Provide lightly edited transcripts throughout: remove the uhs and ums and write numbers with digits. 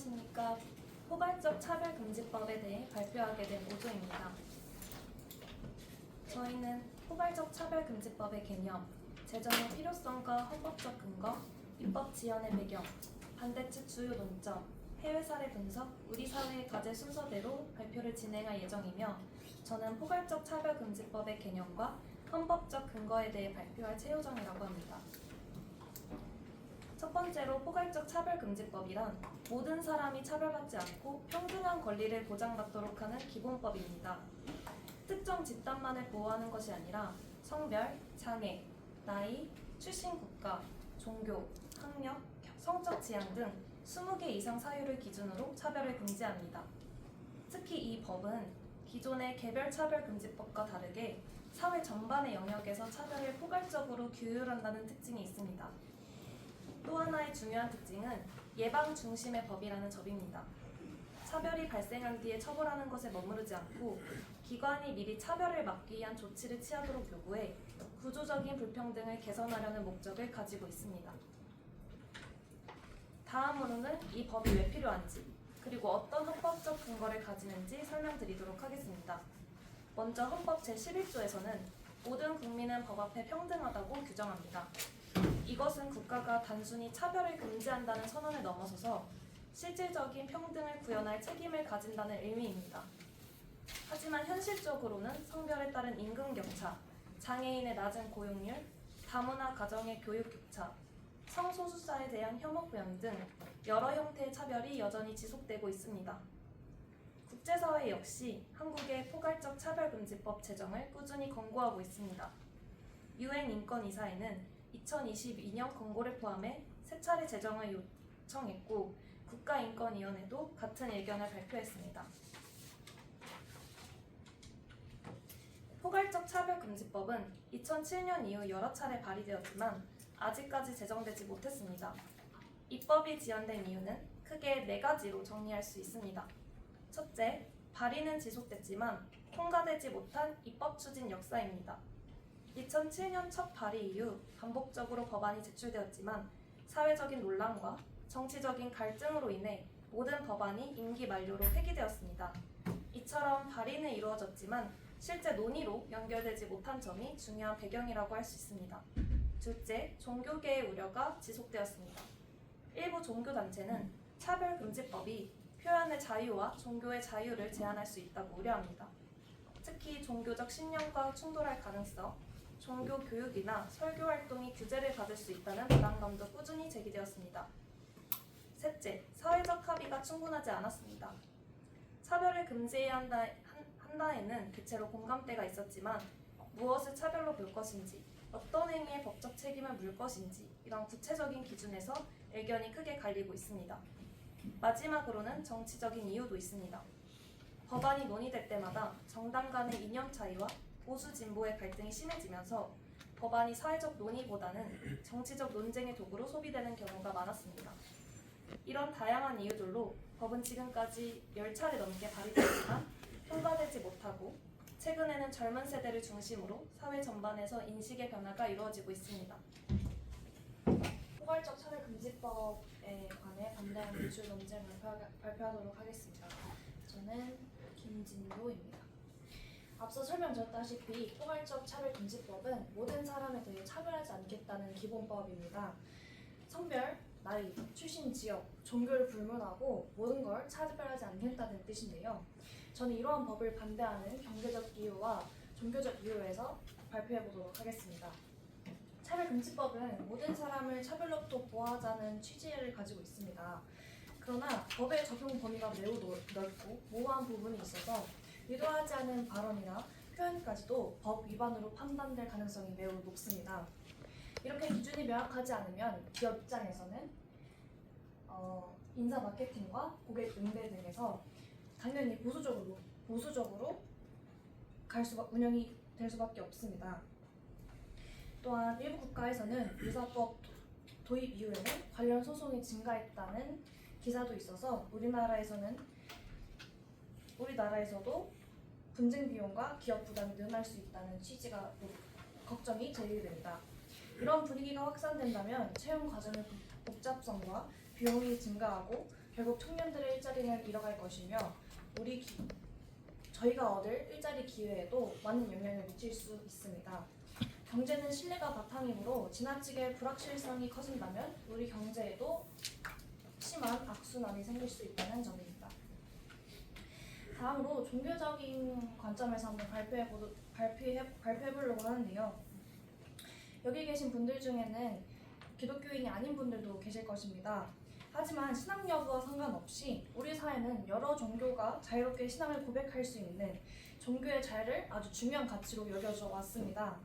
안녕하십니까. 포괄적 차별금지법에 대해 발표하게 된 오조입니다. 저희는 포괄적 차별금지법의 개념, 제정의 필요성과 헌법적 근거, 입법 지연의 배경, 반대측 주요 논점, 해외 사례 분석, 우리 사회의 과제 순서대로 발표를 진행할 예정이며 저는 포괄적 차별금지법의 개념과 헌법적 근거에 대해 발표할 최효정이라고 합니다. 첫 번째로 포괄적 차별금지법이란 모든 사람이 차별받지 않고 평등한 권리를 보장받도록 하는 기본법입니다. 특정 집단만을 보호하는 것이 아니라 성별, 장애, 나이, 출신 국가, 종교, 학력, 성적 지향 등 20개 이상 사유를 기준으로 차별을 금지합니다. 특히 이 법은 기존의 개별차별금지법과 다르게 사회 전반의 영역에서 차별을 포괄적으로 규율한다는 특징이 있습니다. 또 하나의 중요한 특징은 예방 중심의 법이라는 점입니다. 차별이 발생한 뒤에 처벌하는 것에 머무르지 않고 기관이 미리 차별을 막기 위한 조치를 취하도록 요구해 구조적인 불평등을 개선하려는 목적을 가지고 있습니다. 다음으로는 이 법이 왜 필요한지, 그리고 어떤 헌법적 근거를 가지는지 설명드리도록 하겠습니다. 먼저 헌법 제11조에서는 모든 국민은 법 앞에 평등하다고 규정합니다. 이것은 국가가 단순히 차별을 금지한다는 선언을 넘어서서 실질적인 평등을 구현할 책임을 가진다는 의미입니다. 하지만 현실적으로는 성별에 따른 임금격차, 장애인의 낮은 고용률, 다문화 가정의 교육격차, 성소수자에 대한 혐오표현 등 여러 형태의 차별이 여전히 지속되고 있습니다. 국제사회 역시 한국의 포괄적 차별금지법 제정을 꾸준히 권고하고 있습니다. 유엔 인권이사회는 2022년 권고를 포함해 3차례 제정을 요청했고 국가인권위원회도 같은 의견을 발표했습니다. 포괄적 차별금지법은 2007년 이후 여러 차례 발의되었지만 아직까지 제정되지 못했습니다. 입법이 지연된 이유는 크게 4가지로 정리할 수 있습니다. 첫째, 발의는 지속됐지만 통과되지 못한 입법 추진 역사입니다. 2007년 첫 발의 이후 반복적으로 법안이 제출되었지만 사회적인 논란과 정치적인 갈등으로 인해 모든 법안이 임기 만료로 폐기되었습니다. 이처럼 발의는 이루어졌지만 실제 논의로 연결되지 못한 점이 중요한 배경이라고 할 수 있습니다. 둘째, 종교계의 우려가 지속되었습니다. 일부 종교단체는 차별금지법이 표현의 자유와 종교의 자유를 제한할 수 있다고 우려합니다. 특히 종교적 신념과 충돌할 가능성, 종교 교육이나 설교 활동이 규제를 받을 수 있다는 불안감도 꾸준히 제기되었습니다. 셋째, 사회적 합의가 충분하지 않았습니다. 차별을 금지해야 한다에는 대체로 공감대가 있었지만 무엇을 차별로 볼 것인지, 어떤 행위에 법적 책임을 물 것인지 이런 구체적인 기준에서 의견이 크게 갈리고 있습니다. 마지막으로는 정치적인 이유도 있습니다. 법안이 논의될 때마다 정당 간의 이념 차이와 보수 진보의 갈등이 심해지면서 법안이 사회적 논의보다는 정치적 논쟁의 도구로 소비되는 경우가 많았습니다. 이런 다양한 이유들로 법은 지금까지 10차례 넘게 발의되었지만 통과되지 못하고 최근에는 젊은 세대를 중심으로 사회 전반에서 인식의 변화가 이루어지고 있습니다. 포괄적 차별금지법에 관해 반대하는 기출 논쟁을 발표하도록 하겠습니다. 저는 김진도입니다. 앞서 설명드렸다시피 포괄적 차별금지법은 모든 사람에 대해 차별하지 않겠다는 기본법입니다. 성별, 나이, 출신 지역, 종교를 불문하고 모든 걸 차별하지 않겠다는 뜻인데요. 저는 이러한 법을 반대하는 경제적 이유와 종교적 이유에서 발표해보도록 하겠습니다. 차별금지법은 모든 사람을 차별로부터 보호하자는 취지를 가지고 있습니다. 그러나 법의 적용 범위가 매우 넓고 모호한 부분이 있어서 의도하지 않은 발언이나 표현까지도 법 위반으로 판단될 가능성이 매우 높습니다. 이렇게 기준이 명확하지 않으면 기업 입장에서는 인사 마케팅과 고객 응대 등에서 당연히 보수적으로 운영이 될 수밖에 없습니다. 또한 일부 국가에서는 의사법 도입 이후에는 관련 소송이 증가했다는 기사도 있어서 우리나라에서도 분쟁 비용과 기업 부담이 늘어날 수 있다는 걱정이 제기됩니다. 이런 분위기가 확산된다면 채용 과정의 복잡성과 비용이 증가하고 결국 청년들의 일자리는 잃어갈 것이며 저희가 얻을 일자리 기회에도 많은 영향을 미칠 수 있습니다. 경제는 신뢰가 바탕이므로 지나치게 불확실성이 커진다면 우리 경제에도 심한 악순환이 생길 수 있다는 점입니다. 다음으로 종교적인 관점에서 한번 발표해보려고 하는데요. 여기 계신 분들 중에는 기독교인이 아닌 분들도 계실 것입니다. 하지만 신앙 여부와 상관없이 우리 사회는 여러 종교가 자유롭게 신앙을 고백할 수 있는 종교의 자유를 아주 중요한 가치로 여겨져 왔습니다.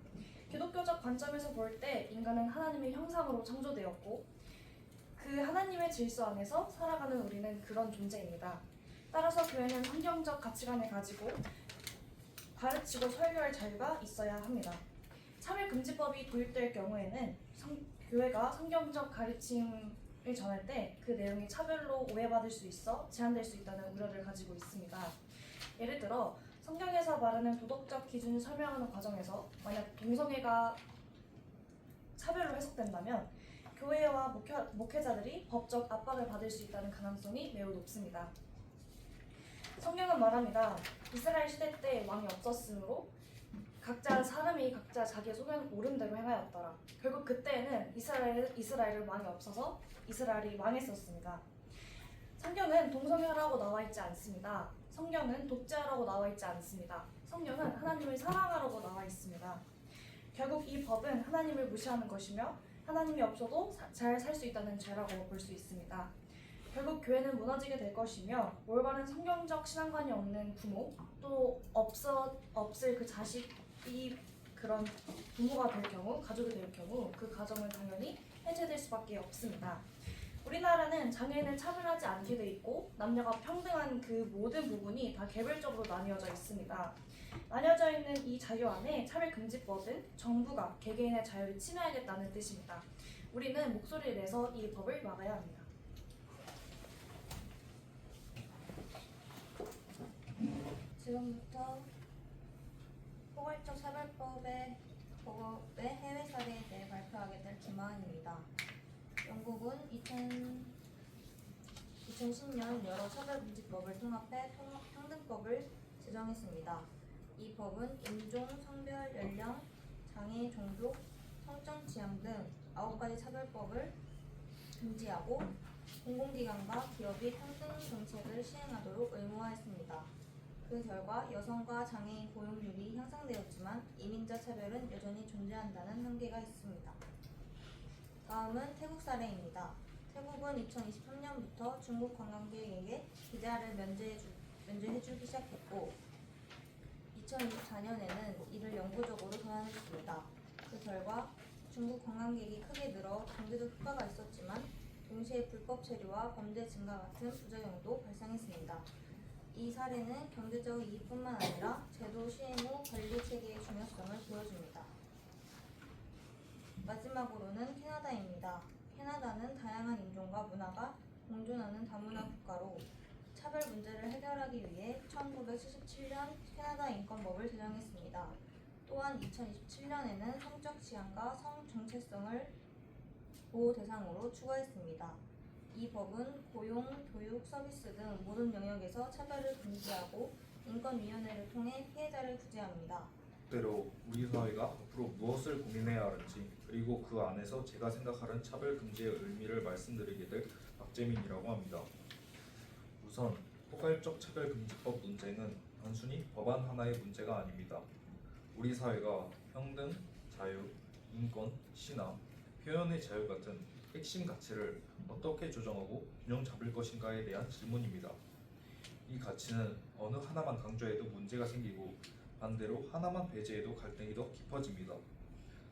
기독교적 관점에서 볼 때 인간은 하나님의 형상으로 창조되었고 그 하나님의 질서 안에서 살아가는 우리는 그런 존재입니다. 따라서 교회는 성경적 가치관을 가지고 가르치고 설교할 자유가 있어야 합니다. 차별금지법이 도입될 경우에는 교회가 성경적 가르침을 전할 때 그 내용이 차별로 오해받을 수 있어 제한될 수 있다는 우려를 가지고 있습니다. 예를 들어 성경에서 말하는 도덕적 기준을 설명하는 과정에서 만약 동성애가 차별로 해석된다면 교회와 목회자들이 법적 압박을 받을 수 있다는 가능성이 매우 높습니다. 성경은 말합니다. 이스라엘 시대 때 왕이 없었으므로 사람이 각자 자기의 소견 옳은 대로 행하였더라. 결국 그때에는 이스라엘은 왕이 없어서 이스라엘이 망했었습니다. 성경은 동성애하라고 나와 있지 않습니다. 성경은 독재하라고 나와 있지 않습니다. 성경은 하나님을 사랑하라고 나와 있습니다. 결국 이 법은 하나님을 무시하는 것이며 하나님이 없어도 잘 살 수 있다는 죄라고 볼 수 있습니다. 결국 교회는 무너지게 될 것이며 올바른 성경적 신앙관이 없는 부모 또 없을 그 자식이 그런 부모가 될 경우 가족이 될 경우 그 가정은 당연히 해체될 수밖에 없습니다. 우리나라는 장애인을 차별하지 않게 돼 있고 남녀가 평등한 그 모든 부분이 다 개별적으로 나뉘어져 있습니다. 나뉘어져 있는 이 자유 안에 차별금지법은 정부가 개개인의 자유를 침해하겠다는 뜻입니다. 우리는 목소리를 내서 이 법을 막아야 합니다. 지금부터 포괄적 차별법의 해외 사례에 대해 발표하게 될 김하은입니다. 영국은 2010년 여러 차별금지법을 통합해 평등법을 제정했습니다. 이 법은 인종, 성별, 연령, 장애, 종족, 성적 지향 등 9가지 차별법을 금지하고 공공기관과 기업이 평등 정책을 시행하도록 의무화했습니다. 그 결과 여성과 장애인 고용률이 향상되었지만 이민자 차별은 여전히 존재한다는 한계가 있습니다. 다음은 태국 사례입니다. 태국은 2023년부터 중국 관광객에게 비자를 면제해주기 시작했고 2024년에는 이를 영구적으로 전환했습니다. 그 결과 중국 관광객이 크게 늘어 경제적 효과가 있었지만 동시에 불법 체류와 범죄 증가 같은 부작용도 발생했습니다. 이 사례는 경제적 이익뿐만 아니라 제도 시행 후 관리 체계의 중요성을 보여줍니다. 마지막으로는 캐나다입니다. 캐나다는 다양한 인종과 문화가 공존하는 다문화 국가로 차별 문제를 해결하기 위해 1977년 캐나다 인권법을 제정했습니다. 또한 2027년에는 성적 지향과 성 정체성을 보호 대상으로 추가했습니다. 이 법은 고용, 교육, 서비스 등 모든 영역에서 차별을 금지하고 인권위원회를 통해 피해자를 구제합니다. 대로 우리 사회가 앞으로 무엇을 고민해야 하는지 그리고 그 안에서 제가 생각하는 차별 금지의 의미를 말씀드리게 될 박재민이라고 합니다. 우선 포괄적 차별금지법 논쟁은 단순히 법안 하나의 문제가 아닙니다. 우리 사회가 평등, 자유, 인권, 신앙, 표현의 자유 같은 핵심 가치를 어떻게 조정하고 균형 잡을 것인가에 대한 질문입니다. 이 가치는 어느 하나만 강조해도 문제가 생기고 반대로 하나만 배제해도 갈등이 더 깊어집니다.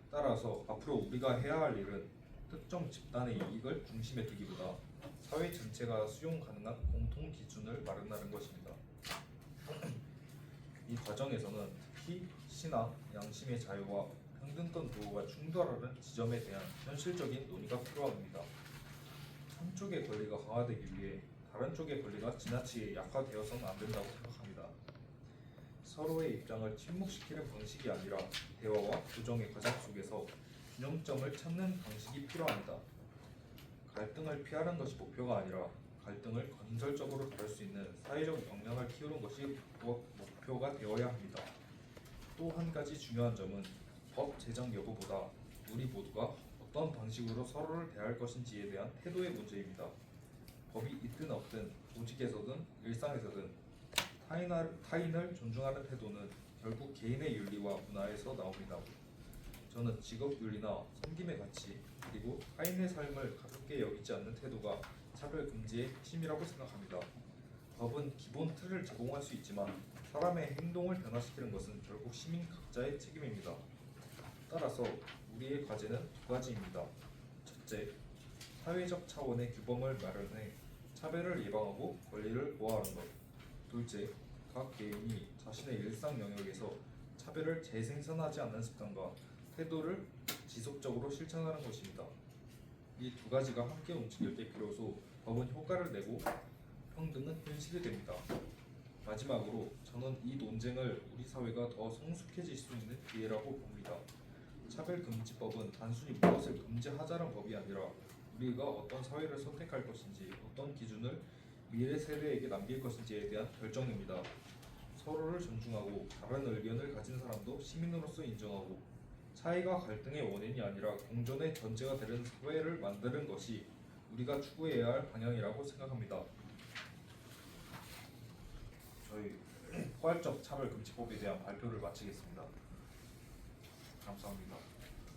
따라서 앞으로 우리가 해야 할 일은 특정 집단의 이익을 중심에 두기보다 사회 전체가 수용 가능한 공통 기준을 마련하는 것입니다. 이 과정에서는 특히 신앙, 양심의 자유와 평등권 보호가 충돌하는 지점에 대한 현실적인 논의가 필요합니다. 한쪽의 권리가 강화되기 위해 다른 쪽의 권리가 지나치게 약화되어서는 안 된다고 생각합니다. 서로의 입장을 침묵시키는 방식이 아니라 대화와 조정의 과정 속에서 균형점을 찾는 방식이 필요합니다. 갈등을 피하는 것이 목표가 아니라 갈등을 건설적으로 다룰 수 있는 사회적 역량을 키우는 것이 목표가 되어야 합니다. 또 한 가지 중요한 점은 법 제정 여부보다 우리 모두가 어떤 방식으로 서로를 대할 것인지에 대한 태도의 문제입니다. 법이 있든 없든 조직에서든 일상에서든 타인을 존중하는 태도는 결국 개인의 윤리와 문화에서 나옵니다. 저는 직업윤리나 섬김의 가치 그리고 타인의 삶을 가볍게 여기지 않는 태도가 차별 금지의 핵심이라고 생각합니다. 법은 기본 틀을 제공할 수 있지만 사람의 행동을 변화시키는 것은 결국 시민 각자의 책임입니다. 따라서 우리의 과제는 두 가지입니다. 첫째, 사회적 차원의 규범을 마련해 차별을 예방하고 권리를 보호하는 것. 둘째, 각 개인이 자신의 일상 영역에서 차별을 재생산하지 않는 습관과 태도를 지속적으로 실천하는 것입니다. 이 두 가지가 함께 움직일 때 비로소 법은 효과를 내고 평등은 현실이 됩니다. 마지막으로 저는 이 논쟁을 우리 사회가 더 성숙해질 수 있는 기회라고 봅니다. 차별금지법은 단순히 무엇을 금지하자는 법이 아니라 우리가 어떤 사회를 선택할 것인지, 어떤 기준을 미래 세대에게 남길 것인지에 대한 결정입니다. 서로를 존중하고 다른 의견을 가진 사람도 시민으로서 인정하고 차이가 갈등의 원인이 아니라 공존의 전제가 되는 사회를 만드는 것이 우리가 추구해야 할 방향이라고 생각합니다. 저희 포괄적 차별금지법에 대한 발표를 마치겠습니다. 감사합니다.